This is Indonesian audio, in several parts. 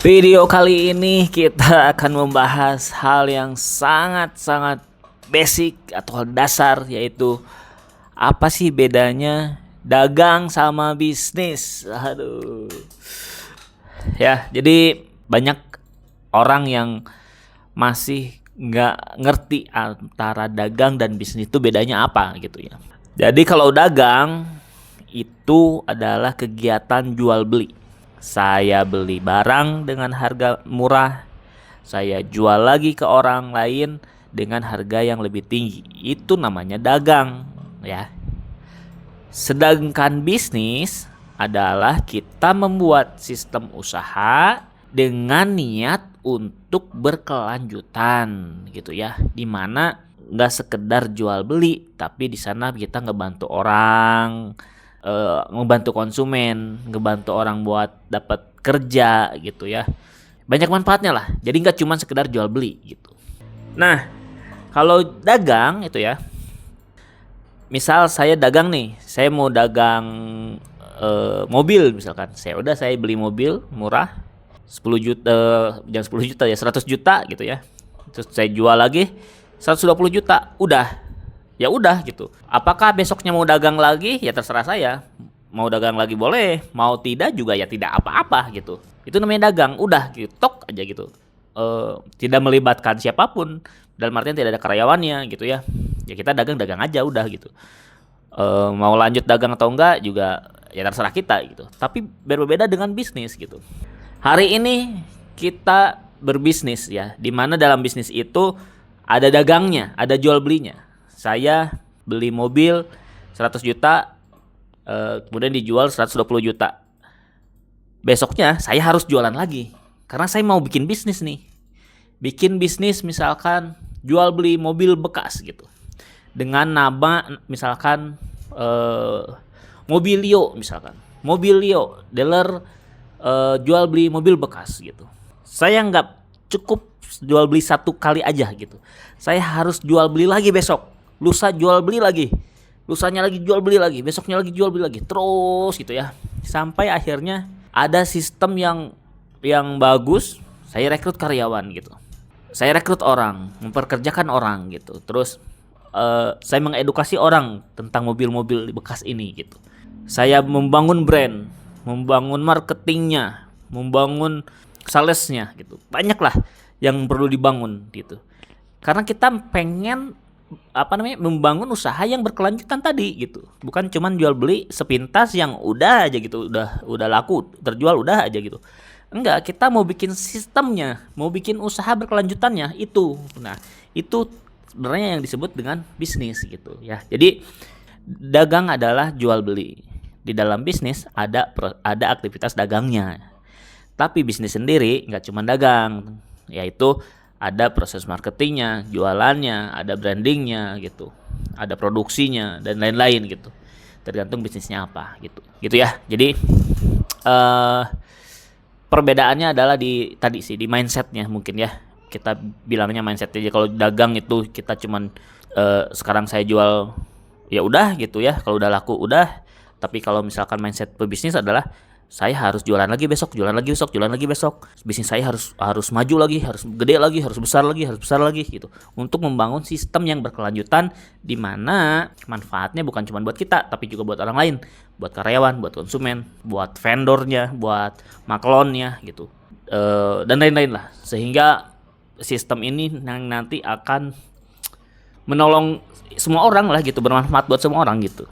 Video kali ini kita akan membahas hal yang sangat-sangat basic atau dasar, yaitu apa sih bedanya dagang sama bisnis. Aduh. Ya, jadi banyak orang yang masih nggak ngerti antara dagang dan bisnis itu bedanya apa gitu ya. Jadi kalau dagang itu adalah kegiatan jual beli. Saya beli barang dengan harga murah, saya jual lagi ke orang lain dengan harga yang lebih tinggi. Itu namanya dagang, ya. Sedangkan bisnis adalah kita membuat sistem usaha dengan niat untuk berkelanjutan, gitu ya. Dimana nggak sekedar jual beli, tapi di sana kita ngebantu orang, ngebantu konsumen, ngebantu orang buat dapat kerja gitu ya. Banyak manfaatnya lah. Jadi nggak cuma sekedar jual beli gitu. Nah, kalau dagang itu ya, misal saya dagang nih, saya mau dagang mobil misalkan. Saya beli mobil murah 10 juta, jangan 10 juta ya, 100 juta gitu ya. Terus saya jual lagi 120 juta. Ya udah gitu. Apakah besoknya mau dagang lagi? Ya terserah saya. Mau dagang lagi boleh, mau tidak juga ya tidak apa-apa gitu. Itu namanya dagang. Udah gitu, tok aja gitu. Tidak melibatkan siapapun. Dalam artian tidak ada karyawannya gitu ya. Ya kita dagang aja udah gitu. Mau lanjut dagang atau enggak juga ya terserah kita gitu. Tapi berbeda dengan bisnis gitu. Hari ini kita berbisnis ya. Dimana dalam bisnis itu ada dagangnya, ada jual belinya. Saya beli mobil 100 juta, kemudian dijual 120 juta. Besoknya saya harus jualan lagi, karena saya mau bikin bisnis nih. Bikin bisnis misalkan jual beli mobil bekas gitu. Dengan nama misalkan Mobilio misalkan. Mobilio, dealer jual beli mobil bekas gitu. Saya nggak cukup jual beli satu kali aja gitu. Saya harus jual beli lagi besok. Lusa jual beli lagi, lusanya lagi jual beli lagi, besoknya lagi jual beli lagi, terus gitu ya, sampai akhirnya ada sistem yang bagus. Saya rekrut karyawan gitu, saya rekrut orang, memperkerjakan orang gitu, terus saya mengedukasi orang tentang mobil-mobil bekas ini gitu. Saya membangun brand, membangun marketingnya, membangun salesnya gitu, banyak lah yang perlu dibangun gitu, karena kita pengen membangun usaha yang berkelanjutan tadi gitu. Bukan cuman jual beli sepintas yang udah aja gitu, udah laku, terjual udah aja gitu. Enggak, kita mau bikin sistemnya, mau bikin usaha berkelanjutannya itu. Nah, itu sebenarnya yang disebut dengan bisnis gitu ya. Jadi dagang adalah jual beli. Di dalam bisnis ada aktivitas dagangnya. Tapi bisnis sendiri nggak cuma dagang, yaitu ada proses marketingnya, jualannya, ada brandingnya gitu, ada produksinya dan lain-lain gitu. Tergantung bisnisnya apa gitu, gitu ya. Jadi perbedaannya adalah di mindsetnya mungkin ya. Kita bilangnya mindset aja. Kalau dagang itu kita cuman sekarang saya jual ya udah gitu ya. Kalau udah laku udah. Tapi kalau misalkan mindset pebisnis adalah saya harus jualan lagi besok, jualan lagi besok, jualan lagi besok. Bisnis saya harus maju lagi, harus gede lagi, harus besar lagi gitu. Untuk membangun sistem yang berkelanjutan di mana manfaatnya bukan cuma buat kita, tapi juga buat orang lain, buat karyawan, buat konsumen, buat vendornya, buat maklonnya gitu. Dan lain-lain lah. Sehingga sistem ini yang nanti akan menolong semua orang lah gitu, bermanfaat buat semua orang gitu.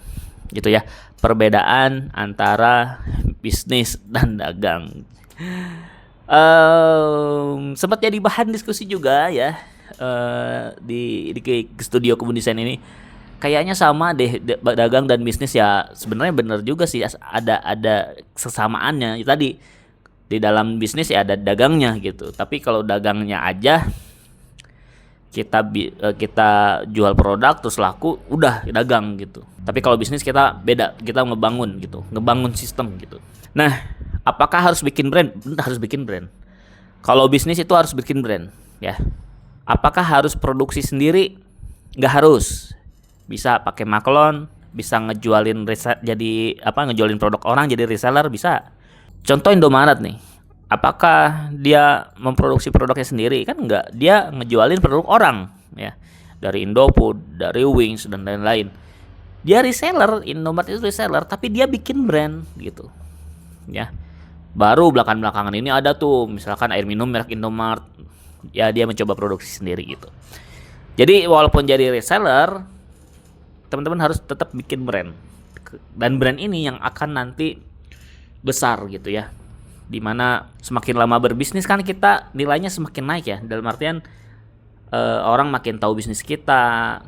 Gitu ya. Perbedaan antara bisnis dan dagang. Sempat jadi bahan diskusi juga ya di studio Kebun Desain ini. Kayaknya sama deh dagang dan bisnis ya. Sebenarnya benar juga sih, ada kesamaannya. Tadi di dalam bisnis ya ada dagangnya gitu. Tapi kalau dagangnya aja kita jual produk terus laku udah dagang gitu. Tapi kalau bisnis kita beda, kita ngebangun sistem gitu. Nah, apakah harus bikin brand? Harus bikin brand. Kalau bisnis itu harus bikin brand ya. Apakah harus produksi sendiri? Nggak harus. Bisa pakai maklon, bisa ngejualin produk orang jadi reseller bisa. Contoh Indomaret nih. Apakah dia memproduksi produknya sendiri? Kan enggak, dia ngejualin produk orang ya. Dari Indofood, dari Wings dan lain-lain. Dia reseller, Indomart itu reseller, tapi dia bikin brand gitu. Ya. Baru belakangan ini ada tuh misalkan air minum merek Indomart. Ya dia mencoba produksi sendiri gitu. Jadi walaupun jadi reseller, teman-teman harus tetap bikin brand. Dan brand ini yang akan nanti besar gitu ya. Dimana semakin lama berbisnis kan kita nilainya semakin naik ya. Dalam artian orang makin tahu bisnis kita,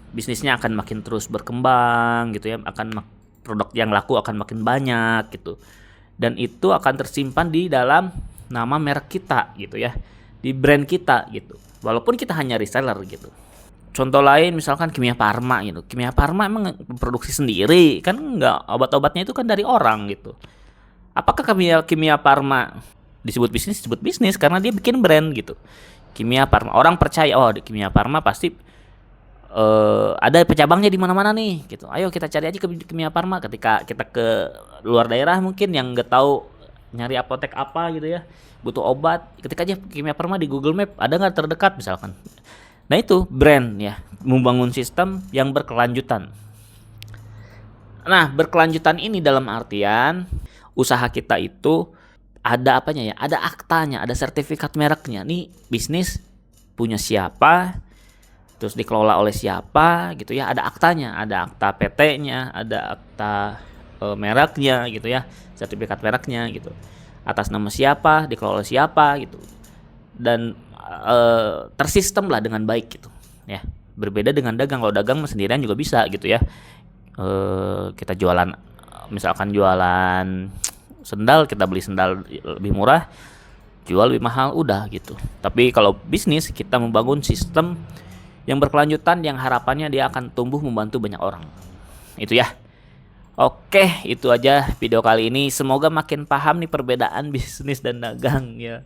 bisnisnya akan makin terus berkembang gitu ya, produk yang laku akan makin banyak gitu, dan itu akan tersimpan di dalam nama merek kita gitu ya, di brand kita gitu, walaupun kita hanya reseller gitu. Contoh lain misalkan Kimia Farma gitu, Kimia Farma emang produksi sendiri kan, nggak, obat-obatnya itu kan dari orang gitu. Apakah Kimia Farma disebut bisnis karena dia bikin brand gitu. Kimia Farma, orang percaya oh di Kimia Farma pasti ada cabangnya di mana-mana nih gitu. Ayo kita cari aja ke Kimia Farma. Ketika kita ke luar daerah mungkin yang nggak tahu nyari apotek apa gitu ya, butuh obat, ketika aja Kimia Farma di Google Map, ada nggak terdekat misalkan. Nah itu brand ya, membangun sistem yang berkelanjutan. Nah berkelanjutan ini dalam artian usaha kita itu ada apanya ya, ada aktanya, ada sertifikat mereknya. Nih bisnis punya siapa, terus dikelola oleh siapa gitu ya, ada aktanya, ada akta PT-nya, ada akta mereknya gitu ya, sertifikat mereknya gitu, atas nama siapa, dikelola siapa gitu, dan tersistem lah dengan baik gitu ya. Berbeda dengan dagang, kalau dagang sendirian juga bisa gitu ya. Kita jualan, misalkan jualan sendal, kita beli sendal lebih murah, jual lebih mahal, udah gitu. Tapi kalau bisnis kita membangun sistem yang berkelanjutan, yang harapannya dia akan tumbuh membantu banyak orang. Itu ya. Oke, itu aja video kali ini. Semoga makin paham nih perbedaan bisnis dan dagang ya.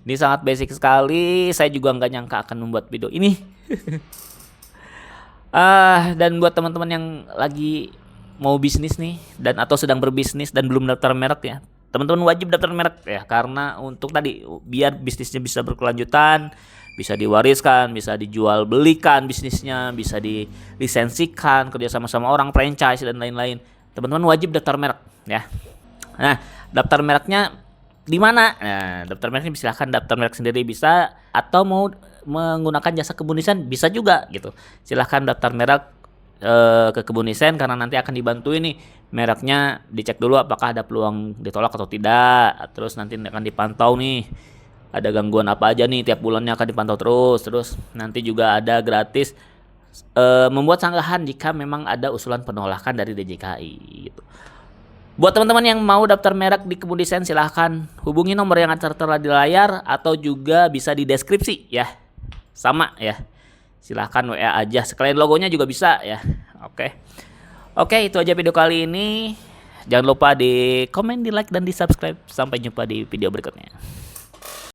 Ini sangat basic sekali. Saya juga nggak nyangka akan membuat video ini. Dan buat teman-teman yang lagi mau bisnis nih dan atau sedang berbisnis dan belum daftar merek ya, teman-teman wajib daftar merek ya, karena untuk tadi biar bisnisnya bisa berkelanjutan, bisa diwariskan, bisa dijual belikan bisnisnya, bisa dilisensikan kerja sama orang, franchise dan lain-lain. Teman-teman wajib daftar merek ya. Nah, daftar mereknya di mana? Nah, daftar mereknya silahkan daftar merek sendiri bisa, atau mau menggunakan jasa Kebun Desain bisa juga gitu. Silahkan daftar merek ke Kebun Desain, karena nanti akan dibantu ini mereknya dicek dulu apakah ada peluang ditolak atau tidak. Terus nanti akan dipantau nih, ada gangguan apa aja nih, tiap bulannya akan dipantau terus nanti juga ada gratis membuat sanggahan jika memang ada usulan penolakan dari DJKI gitu. Buat teman-teman yang mau daftar merek di Kebun Desain, silahkan hubungi nomor yang tertera di layar atau juga bisa di deskripsi ya, sama ya. Silahkan WA aja, sekalian logonya juga bisa ya. Oke, itu aja video kali ini. Jangan lupa di komen, di like, dan di subscribe. Sampai jumpa di video berikutnya.